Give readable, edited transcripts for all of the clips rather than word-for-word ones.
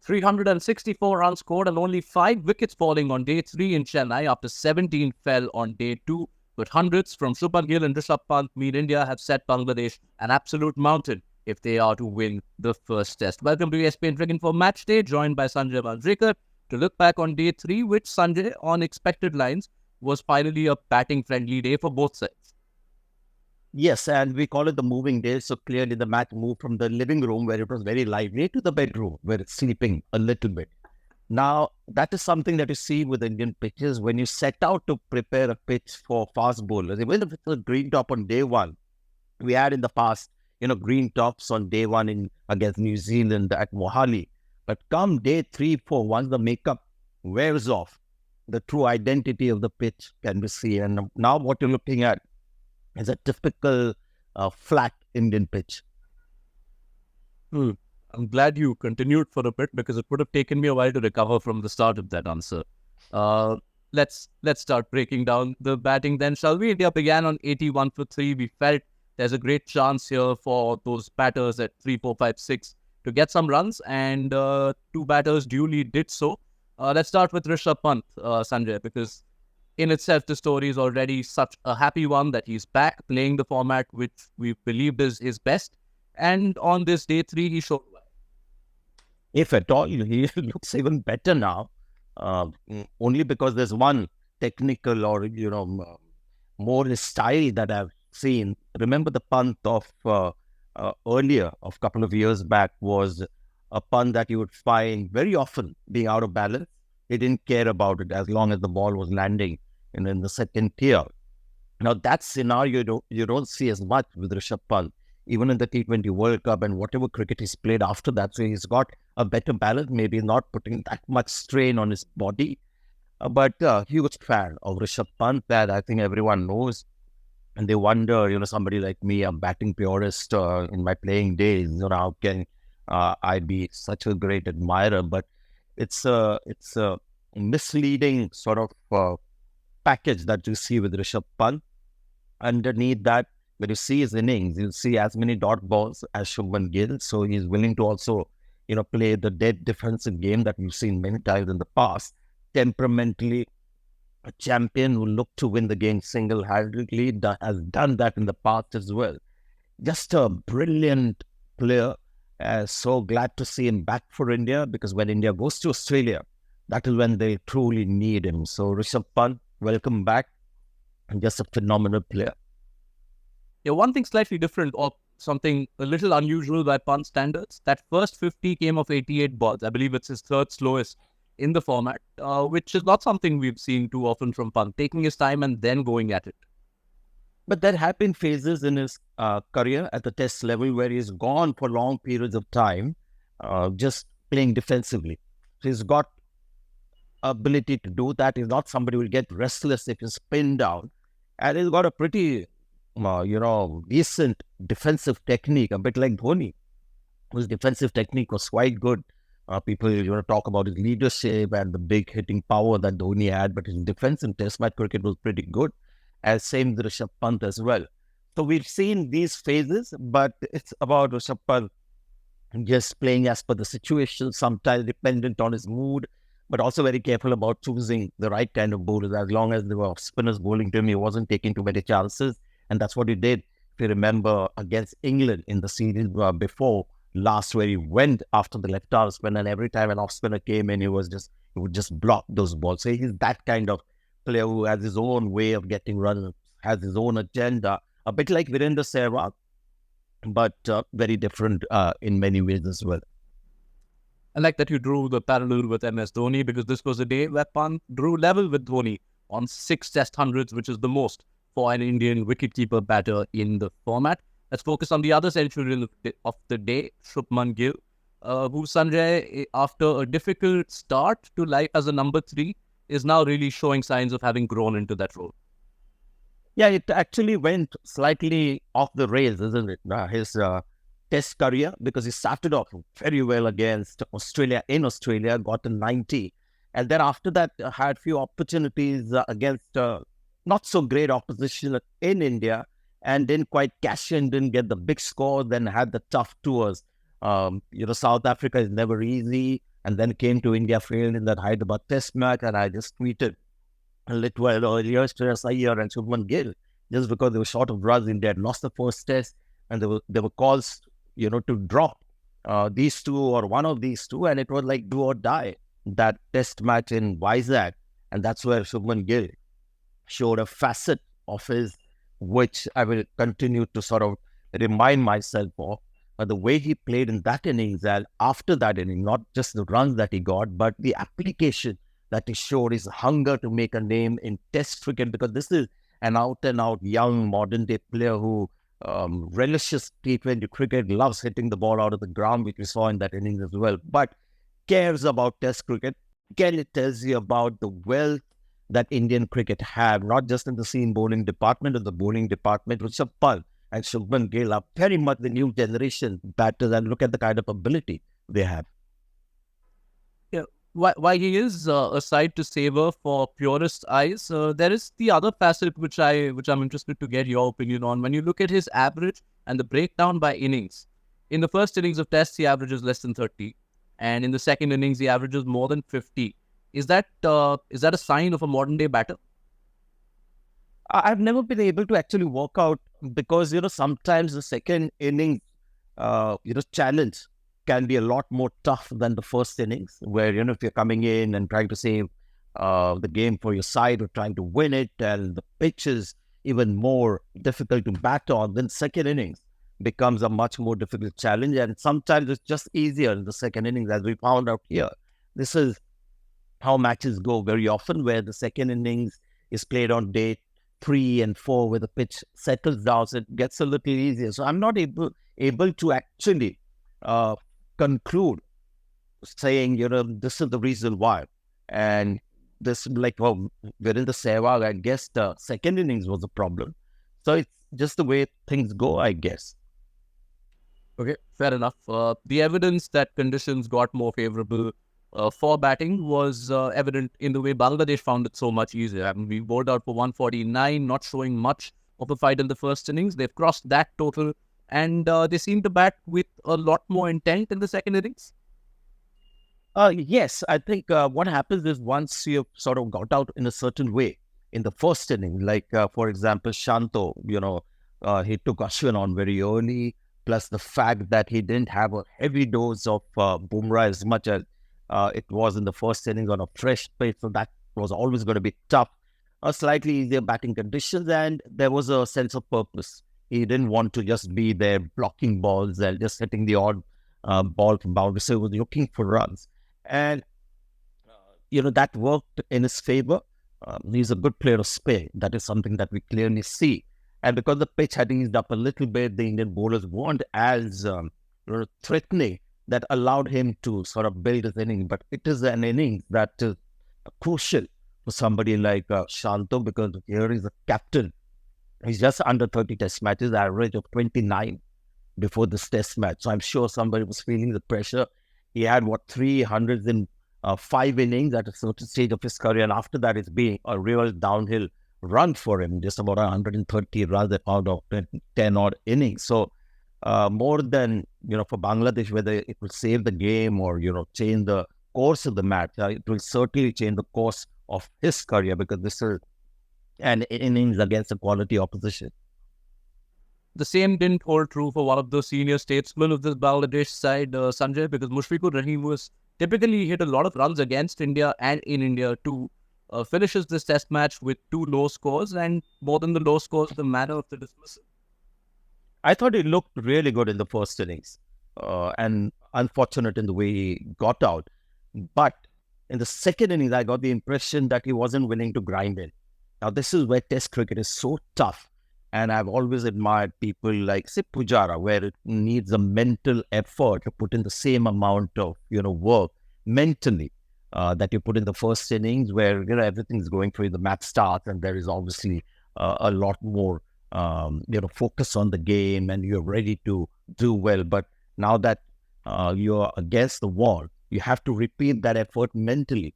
364 runs scored and only 5 wickets falling on day 3 in Chennai after 17 fell on day 2. But hundreds from Shubman Gill and Rishabh Pant mean India have set Bangladesh an absolute mountain if they are to win the first test. Welcome to ESPN Cricinfo Match Day, joined by Sanjay Manjrekar to look back on day 3, which Sanjay, on expected lines, was finally a batting-friendly day for both sides. Yes, and we call it the moving day. So clearly the match moved from the living room where it was very lively to the bedroom where it's sleeping a little bit. Now, that is something that you see with Indian pitches when you set out to prepare a pitch for fast bowlers. Even if it's a green top on day one, we had in the past, green tops on day one against New Zealand at Mohali. But come day 3, 4, once the makeup wears off, the true identity of the pitch can be seen. And now what you're looking at is a typical flat Indian pitch. I'm glad you continued for a bit because it would have taken me a while to recover from the start of that answer. Let's start breaking down the batting then, shall we? India began on 81 for 3. We felt there's a great chance here for those batters at 3, 4, 5, 6 to get some runs, and 2 batters duly did so. Let's start with Rishabh Pant, Sanjay, because in itself, the story is already such a happy one that he's back playing the format which we believed is his best. And on this day 3, he showed well. If at all, he looks even better now, only because there's one technical or, more style that I've seen. Remember the punt of earlier, of a couple of years back, was a punt that you would find very often being out of balance. He didn't care about it as long as the ball was landing in the second tier. Now, that scenario you don't see as much with Rishabh Pant, even in the T20 World Cup and whatever cricket he's played after that. So he's got a better balance, maybe not putting that much strain on his body. But huge fan of Rishabh Pant, that I think everyone knows. And they wonder, somebody like me, a batting purist in my playing days, how can I be such a great admirer? But it's a misleading sort of package that you see with Rishabh Pant. Underneath that, when you see his innings, you'll see as many dot balls as Shubman Gill. So he's willing to also, play the dead defensive game that we've seen many times in the past. Temperamentally, a champion who looked to win the game single-handedly, has done that in the past as well. Just a brilliant player. So glad to see him back for India, because when India goes to Australia, that is when they truly need him. So Rishabh Pant, welcome back, and just a phenomenal player. Yeah, one thing slightly different or something a little unusual by Pant standards, that first 50 came off 88 balls. I believe it's his third slowest in the format, which is not something we've seen too often from Pant, taking his time and then going at it. But there have been phases in his career at the test level where he's gone for long periods of time just playing defensively. So he's got ability to do that. He's not somebody who will get restless if he's pinned down. And he's got a pretty, decent defensive technique, a bit like Dhoni, whose defensive technique was quite good. People, talk about his leadership and the big hitting power that Dhoni had, but his defense in test match cricket was pretty good. As same with Rishabh Pant as well. So we've seen these phases, but it's about Rishabh Pant just playing as per the situation, sometimes dependent on his mood, but also very careful about choosing the right kind of bowlers. As long as there were spinners bowling to him, he wasn't taking too many chances. And that's what he did, if you remember, against England in the series before last, where he went after the left-arm spin, and every time an off-spinner came in, he would just block those balls. So he's that kind of player who has his own way of getting runs, has his own agenda, a bit like Virender Sehwag, but very different in many ways as well. I like that you drew the parallel with MS Dhoni, because this was a day where Pant drew level with Dhoni on 6 test hundreds, which is the most for an Indian wicketkeeper batter in the format. Let's focus on the other century of the day, Shubman Gill, who, Sanjay, after a difficult start to life as a number 3, is now really showing signs of having grown into that role. Yeah, it actually went slightly off the rails, isn't it? His test career, because he started off very well against Australia in Australia, got a 90. And then after that, had few opportunities against not so great opposition in India, and didn't quite cash in, didn't get the big score, then had the tough tours. South Africa is never easy. and then came to India, failed in that Hyderabad Test match, and I just tweeted a little while earlier, Shreyas Iyer and Shubman Gill, just because they were short of runs. India had lost the first test, and there were calls, to drop these two or one of these two, and it was like do or die, that test match in Vizag. And that's where Shubman Gill showed a facet of his, which I will continue to sort of remind myself of. But the way he played in that innings, and after that inning, not just the runs that he got, but the application that he showed, his hunger to make a name in Test cricket, because this is an out-and-out young modern-day player who relishes T20 cricket, loves hitting the ball out of the ground, which we saw in that innings as well, but cares about Test cricket. Again, it tells you about the wealth that Indian cricket have, not just in the seam bowling department or the bowling department. Rishabh Pant and Shubman Gill are very much the new generation batters, and look at the kind of ability they have. Yeah, why he is a sight to savor for purist eyes. There is the other facet which I'm interested to get your opinion on. When you look at his average and the breakdown by innings, in the first innings of Tests he averages less than 30, and in the second innings he averages more than 50. Is that a sign of a modern day batter? I've never been able to actually work out, because sometimes the second innings challenge can be a lot more tough than the first innings, where if you're coming in and trying to save the game for your side or trying to win it, and the pitch is even more difficult to bat on, then second innings becomes a much more difficult challenge, and sometimes it's just easier in the second innings, as we found out here. This is how matches go very often, where the second innings is played on day 3 and 4, where the pitch settles down, so it gets a little easier. So I'm not able to actually conclude saying, this is the reason why. And this, we're in the Sehwag, I guess the second innings was a problem. So it's just the way things go, I guess. Okay, fair enough. The evidence that conditions got more favorable for batting was evident in the way Bangladesh found it so much easier. I mean, we bowled out for 149, not showing much of a fight in the first innings. They've crossed that total, and they seem to bat with a lot more intent in the second innings. Yes, I think what happens is, once you've sort of got out in a certain way in the first inning, like for example, Shanto, he took Ashwin on very early, plus the fact that he didn't have a heavy dose of Bumrah as much as it was in the first innings on a fresh pitch, so that was always going to be tough. Slightly easier batting conditions, and there was a sense of purpose. He didn't want to just be there blocking balls and just hitting the odd ball from boundary, so he was looking for runs. And, that worked in his favor. He's a good player of spin. That is something that we clearly see. And because the pitch had eased up a little bit, the Indian bowlers weren't as threatening. That allowed him to sort of build his innings. But it is an innings that is crucial for somebody like Shanto, because here is a captain. He's just under 30 test matches, average of 29 before this test match. So I'm sure somebody was feeling the pressure. He had, 300s in 5 innings at a certain stage of his career. And after that, it's been a real downhill run for him, just about 130 runs out of 10 odd innings. So more than, for Bangladesh, whether it will save the game or, change the course of the match, it will certainly change the course of his career, because this is an innings against a quality opposition. The same didn't hold true for one of the senior statesmen of this Bangladesh side, Sanjay, because Mushfiqur Rahim was typically hit a lot of runs against India and in India too. Finishes this test match with 2 low scores, and more than the low scores, the manner of the dismissal. I thought he looked really good in the first innings, and unfortunate in the way he got out. But in the second innings, I got the impression that he wasn't willing to grind in. Now, this is where Test cricket is so tough. And I've always admired people like, say, Pujara, where it needs a mental effort to put in the same amount of, work mentally that you put in the first innings, where, everything's going for you. The match starts, and there is obviously a lot more, focus on the game, and you're ready to do well. But now that you're against the wall, you have to repeat that effort mentally.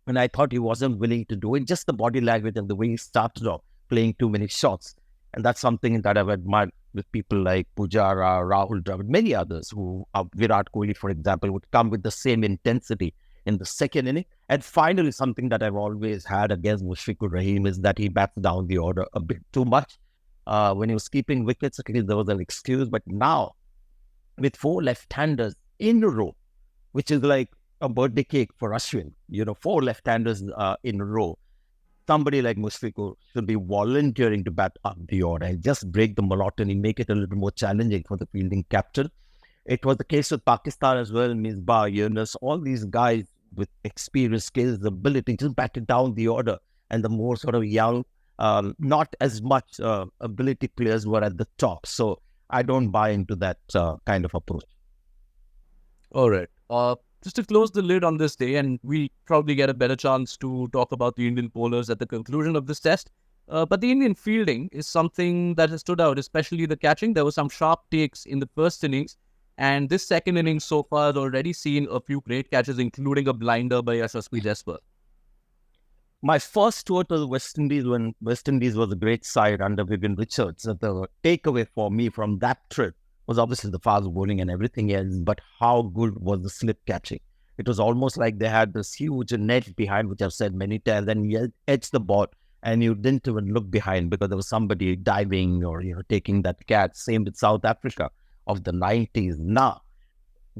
And I thought he wasn't willing to do it, just the body language and the way he started off playing too many shots. And that's something that I've admired with people like Pujara, Rahul Dravid, many others who are Virat Kohli, for example, would come with the same intensity in the second inning. And finally, something that I've always had against Mushfiqur Rahim is that he bats down the order a bit too much. When he was keeping wickets, at least there was an excuse. But now, with 4 left-handers in a row, which is like a birthday cake for Ashwin, 4 left-handers in a row, somebody like Mushfiqur should be volunteering to bat up the order and just break the monotony, make it a little more challenging for the fielding captain. It was the case with Pakistan as well, Misbah, Yunus, all these guys with experience, skills, ability, just batted down the order. And the more sort of young, not as much ability players were at the top. So I don't buy into that kind of approach. All right. Just to close the lid on this day, and we probably get a better chance to talk about the Indian bowlers at the conclusion of this test. But the Indian fielding is something that has stood out, especially the catching. There were some sharp takes in the first innings, and this second innings so far has already seen a few great catches, including a blinder by Yash Jha. My first tour to the West Indies, when West Indies was a great side under Vivian Richards, the takeaway for me from that trip was obviously the fast bowling and everything else, but how good was the slip catching? It was almost like they had this huge net behind, which I've said many times, and you edged the ball and you didn't even look behind because there was somebody diving or taking that catch. Same with South Africa of the 90s. Now,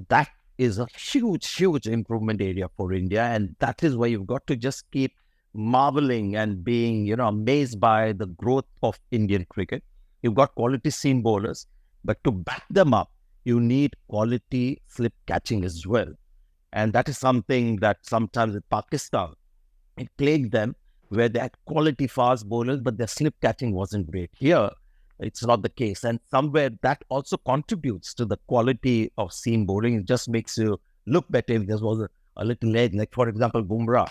that is a huge improvement area for India, and that is why you've got to just keep marveling and being, amazed by the growth of Indian cricket. You've got quality seam bowlers, but to back them up, you need quality slip catching as well. And that is something that sometimes with Pakistan, it plagued them where they had quality fast bowlers, but their slip catching wasn't great. Here, it's not the case. And somewhere that also contributes to the quality of seam bowling. It just makes you look better if there was a little edge. Like, for example, Bumrah,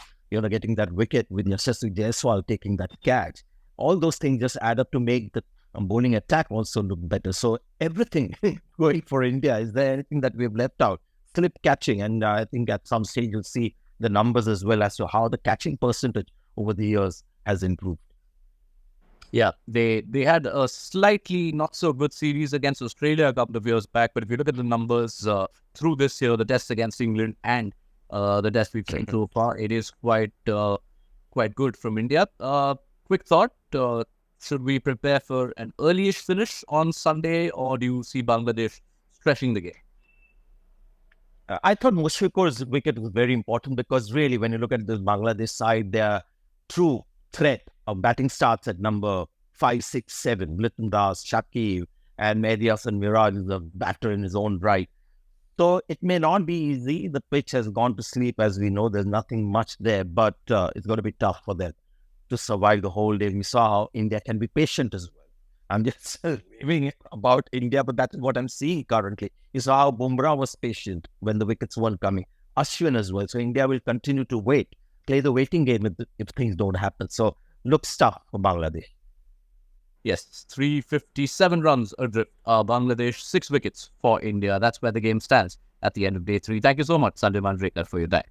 getting that wicket with Yashasvi Jaiswal taking that catch. All those things just add up to make the bowling attack also look better. So everything going for India, is there anything that we've left out? Slip catching, and I think at some stage you'll see the numbers as well as to how the catching percentage over the years has improved. Yeah, they had a slightly not so good series against Australia a couple of years back, but if you look at the numbers through this year, the tests against England and the test we've seen so far, it is quite good from India. Quick thought, should we prepare for an early-ish finish on Sunday, or do you see Bangladesh stretching the game? I thought Mushfiqur's wicket was very important because really, when you look at this Bangladesh side, their true threat of batting starts at number 5, 6, 7. Bliton Das, Shakib, and Mehdi Hasan Miraj is a batter in his own right. So it may not be easy. The pitch has gone to sleep, as we know. There's nothing much there, but it's going to be tough for them to survive the whole day. We saw how India can be patient as well. I'm just raving about India, but that's what I'm seeing currently. You saw how Bumrah was patient when the wickets weren't coming. Ashwin as well. So India will continue to wait, play the waiting game if things don't happen. So looks tough for Bangladesh. Yes, 357 runs adrift. Bangladesh, 6 wickets for India. That's where the game stands at the end of day 3. Thank you so much, Sanjay Manjrekar, for your time.